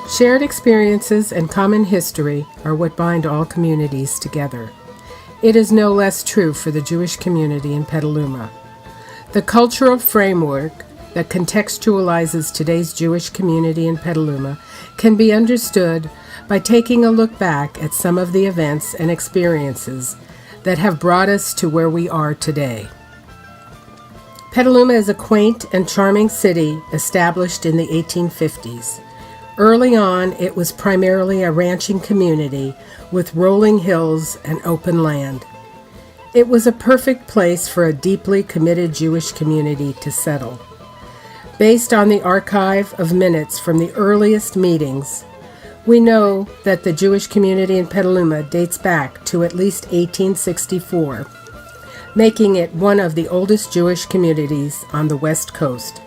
Shared experiences and common history are what bind all communities together. It is no less true for the Jewish community in Petaluma. The cultural framework that contextualizes today's Jewish community in Petaluma can be understood by taking a look back at some of the events and experiences that have brought us to where we are today. Petaluma is a quaint and charming city established in the 1850s. Early on, it was primarily a ranching community with rolling hills and open land. It was a perfect place for a deeply committed Jewish community to settle. Based on the archive of minutes from the earliest meetings, we know that the Jewish community in Petaluma dates back to at least 1864, making it one of the oldest Jewish communities on the West Coast.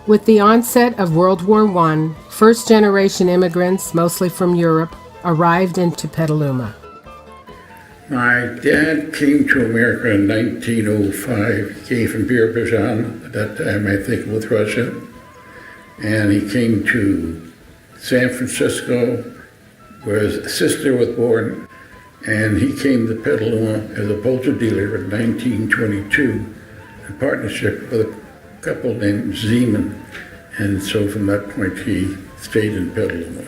With the onset of World War I, first-generation immigrants, mostly from Europe, arrived into Petaluma. My dad came to America in 1905. He came from Azerbaijan, at that time I think with Russia. And he came to San Francisco, where his sister was born. And he came to Petaluma as a poultry dealer in 1922 in partnership with a couple named Zeman. And so from that point he stayed in Petaluma.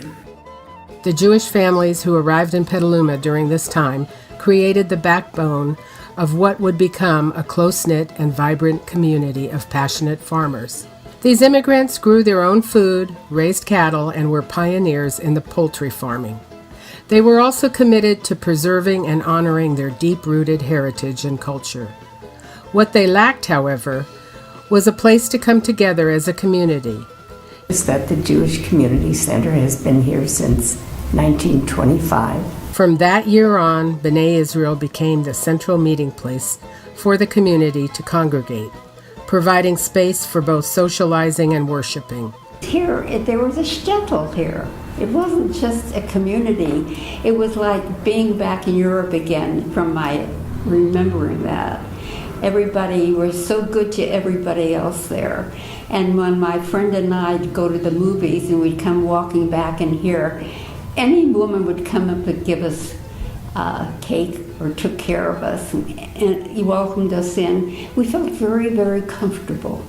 The Jewish families who arrived in Petaluma during this time created the backbone of what would become a close-knit and vibrant community of passionate farmers. These immigrants grew their own food, raised cattle, and were pioneers in the poultry farming. They were also committed to preserving and honoring their deep-rooted heritage and culture. What they lacked, however, was a place to come together as a community. Is that the Jewish Community Center has been here since 1925. From that year on, B'nai Israel became the central meeting place for the community to congregate, providing space for both socializing and worshiping. Here, there was a shtetl here. It wasn't just a community. It was like being back in Europe again from my remembering that. Everybody was so good to everybody else there. And when my friend and I'd go to the movies and we'd come walking back in here, any woman would come up and give us cake or took care of us and he welcomed us in. We felt very, very comfortable.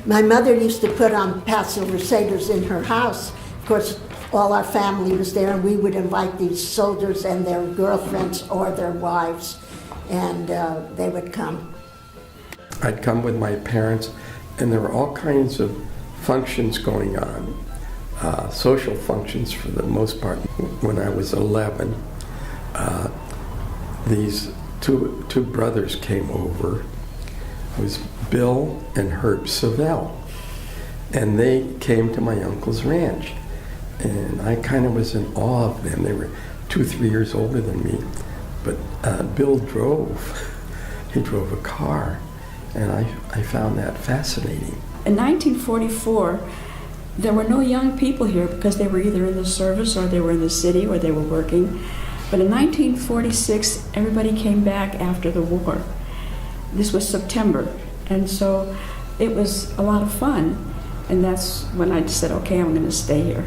My mother used to put on Passover Seders in her house. Of course, all our family was there, and we would invite these soldiers and their girlfriends or their wives, and they would come. I'd come with my parents, and there were all kinds of functions going on, social functions for the most part. When I was 11, these two brothers came over. It was Bill and Herb Savell, and they came to my uncle's ranch, and I kind of was in awe of them. They were 2-3 years older than me, but Bill drove. He drove a car, and I found that fascinating. In 1944, there were no young people here because they were either in the service or they were in the city or they were working. But in 1946, everybody came back after the war. This was September, and so it was a lot of fun, and that's when I said, okay, I'm going to stay here.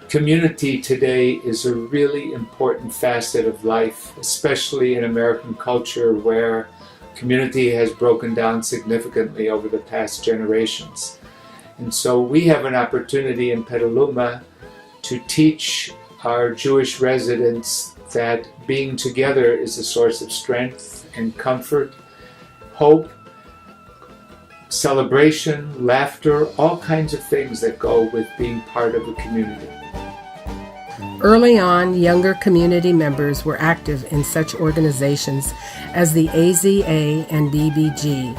Community today is a really important facet of life, especially in American culture where community has broken down significantly over the past generations. And so we have an opportunity in Petaluma to teach our Jewish residents that being together is a source of strength and comfort, hope, celebration, laughter, all kinds of things that go with being part of a community. Early on, younger community members were active in such organizations as the AZA and BBG.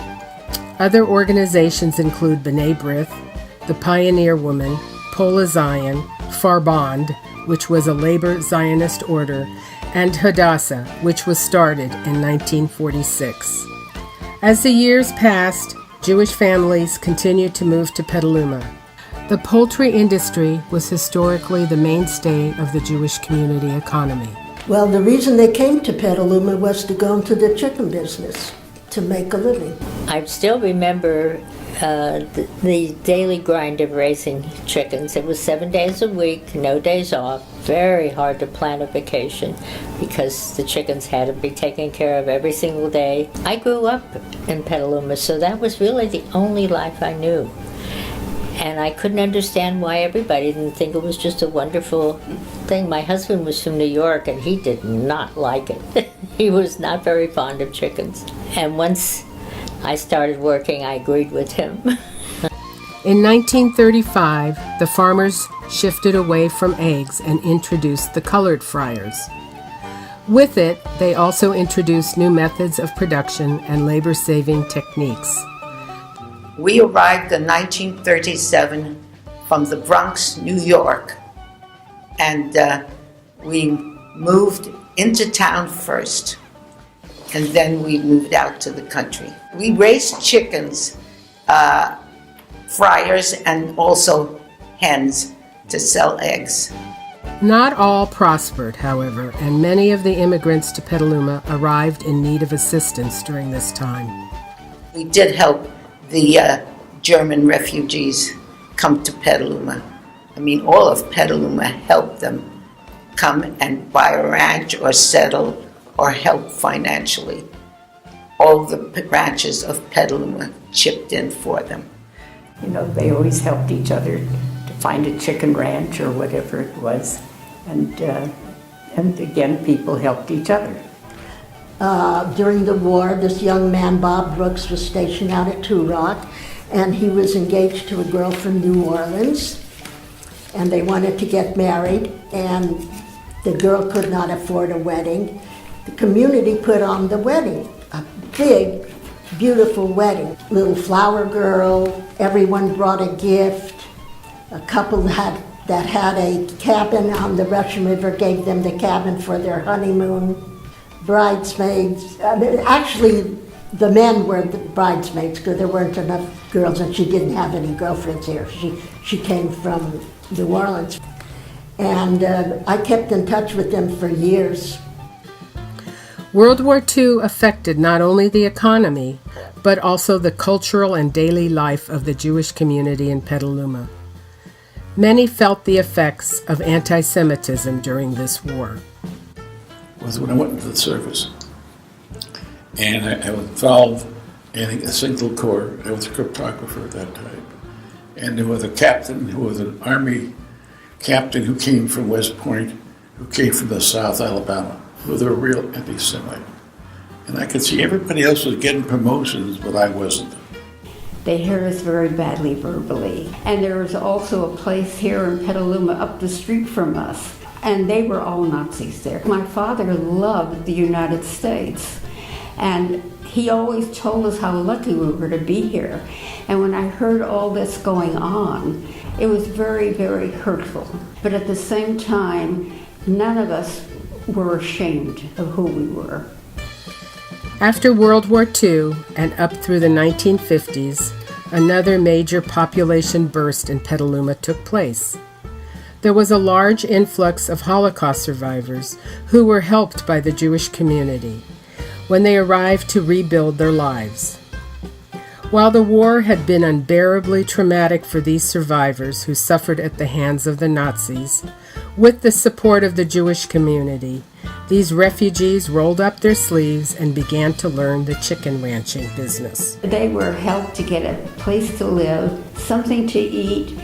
Other organizations include B'nai B'rith, the Pioneer Woman, Pola Zion, Farbond, which was a labor Zionist order, and Hadassah, which was started in 1946. As the years passed, Jewish families continued to move to Petaluma. The poultry industry was historically the mainstay of the Jewish community economy. Well, the reason they came to Petaluma was to go into the chicken business, to make a living. I still remember the daily grind of raising chickens. It was 7 days a week, no days off. Very hard to plan a vacation because the chickens had to be taken care of every single day. I grew up in Petaluma, so that was really the only life I knew. And I couldn't understand why everybody didn't think it was just a wonderful thing. My husband was from New York, and he did not like it. He was not very fond of chickens. And once I started working, I agreed with him. In 1935, the farmers shifted away from eggs and introduced the colored fryers. With it, they also introduced new methods of production and labor-saving techniques. We arrived in 1937 from the Bronx, New York, and we moved into town first, and then we moved out to the country. We raised chickens, fryers, and also hens to sell eggs. Not all prospered, however, and many of the immigrants to Petaluma arrived in need of assistance during this time. We did help the German refugees come to Petaluma. I mean, all of Petaluma helped them come and buy a ranch or settle or help financially. All the ranches of Petaluma chipped in for them. You know, they always helped each other to find a chicken ranch or whatever it was. And again, people helped each other. During the war, this young man, Bob Brooks, was stationed out at Two Rock, and he was engaged to a girl from New Orleans, and they wanted to get married, and the girl could not afford a wedding. The community put on the wedding, a big, beautiful wedding. Little flower girl, everyone brought a gift. A couple that had a cabin on the Russian River gave them the cabin for their honeymoon. Bridesmaids, actually the men were the bridesmaids because there weren't enough girls and she didn't have any girlfriends here. She came from New Orleans. And I kept in touch with them for years. World War II affected not only the economy, but also the cultural and daily life of the Jewish community in Petaluma. Many felt the effects of anti-Semitism during this war. Was when I went into the service. And I was involved in a single corps. I was a cryptographer at that time. And there was a captain who was an Army captain who came from West Point, who came from the South Alabama, who was a real anti-Semite. And I could see everybody else was getting promotions, but I wasn't. They hurt us very badly verbally. And there was also a place here in Petaluma up the street from us. And they were all Nazis there. My father loved the United States. And he always told us how lucky we were to be here. And when I heard all this going on, it was very, very hurtful. But at the same time, none of us were ashamed of who we were. After World War II and up through the 1950s, another major population burst in Petaluma took place. There was a large influx of Holocaust survivors who were helped by the Jewish community when they arrived to rebuild their lives. While the war had been unbearably traumatic for these survivors who suffered at the hands of the Nazis, with the support of the Jewish community, these refugees rolled up their sleeves and began to learn the chicken ranching business. They were helped to get a place to live, something to eat,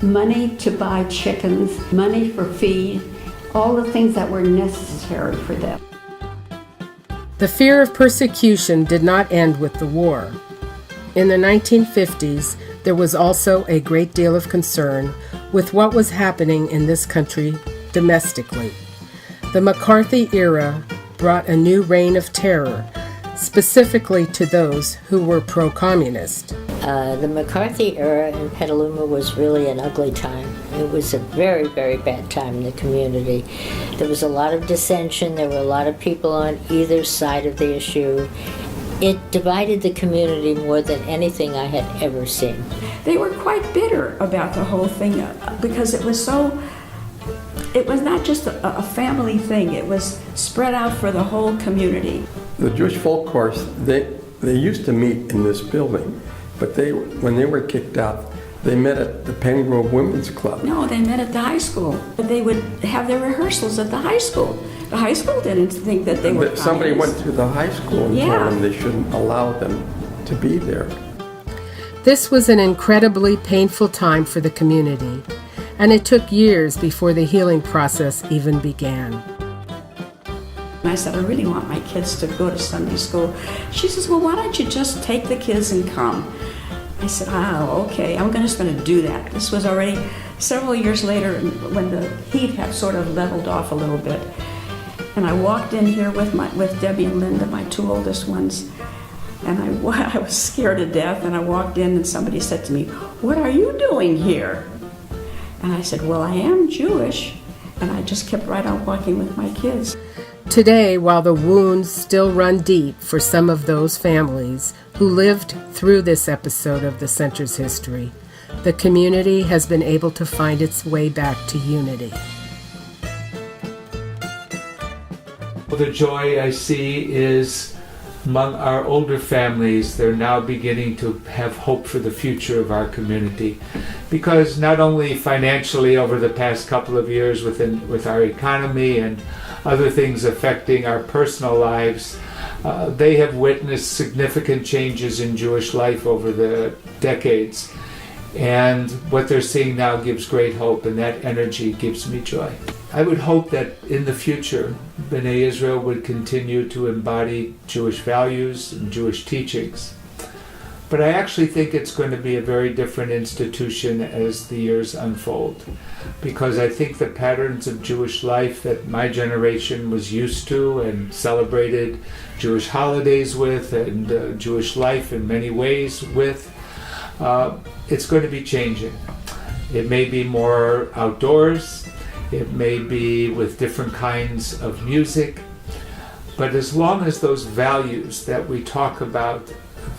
money to buy chickens, money for feed, all the things that were necessary for them. The fear of persecution did not end with the war. In the 1950s, there was also a great deal of concern with what was happening in this country domestically. The McCarthy era brought a new reign of terror, specifically to those who were pro-communist. The McCarthy era in Petaluma was really an ugly time. It was a very, very bad time in the community. There was a lot of dissension. There were a lot of people on either side of the issue. It divided the community more than anything I had ever seen. They were quite bitter about the whole thing because it was not just a family thing. It was spread out for the whole community. The Jewish folk chorus, they used to meet in this building, But when they were kicked out, they met at the Penny Grove Women's Club. No, they met at the high school. But they would have their rehearsals at the high school. The high school didn't think that they were Somebody communists. went to the high school and told them they shouldn't allow them to be there. This was an incredibly painful time for the community, and it took years before the healing process even began. And I said, I really want my kids to go to Sunday school. She says, well, why don't you just take the kids and come? I said, oh, okay, I'm just going to do that. This was already several years later when the heat had sort of leveled off a little bit. And I walked in here with Debbie and Linda, my two oldest ones, and I was scared to death, and I walked in and somebody said to me, what are you doing here? And I said, well, I am Jewish, and I just kept right on walking with my kids. Today, while the wounds still run deep for some of those families who lived through this episode of the center's history, the community has been able to find its way back to unity. The joy I see is among our older families. They're now beginning to have hope for the future of our community, because not only financially over the past couple of years with our economy and other things affecting our personal lives, they have witnessed significant changes in Jewish life over the decades. And what they're seeing now gives great hope, and that energy gives me joy. I would hope that in the future, B'nai Israel would continue to embody Jewish values and Jewish teachings. But I actually think it's going to be a very different institution as the years unfold, because I think the patterns of Jewish life that my generation was used to and celebrated Jewish holidays with, and Jewish life in many ways with, it's going to be changing. It may be more outdoors, it may be with different kinds of music, but as long as those values that we talk about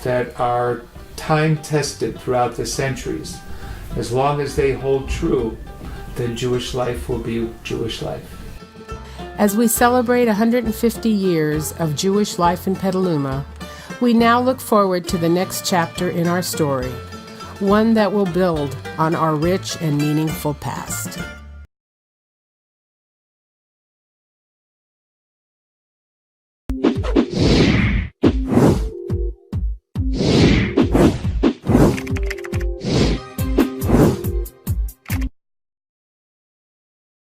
that are time-tested throughout the centuries, as long as they hold true, then Jewish life will be Jewish life. As we celebrate 150 years of Jewish life in Petaluma, we now look forward to the next chapter in our story, one that will build on our rich and meaningful past.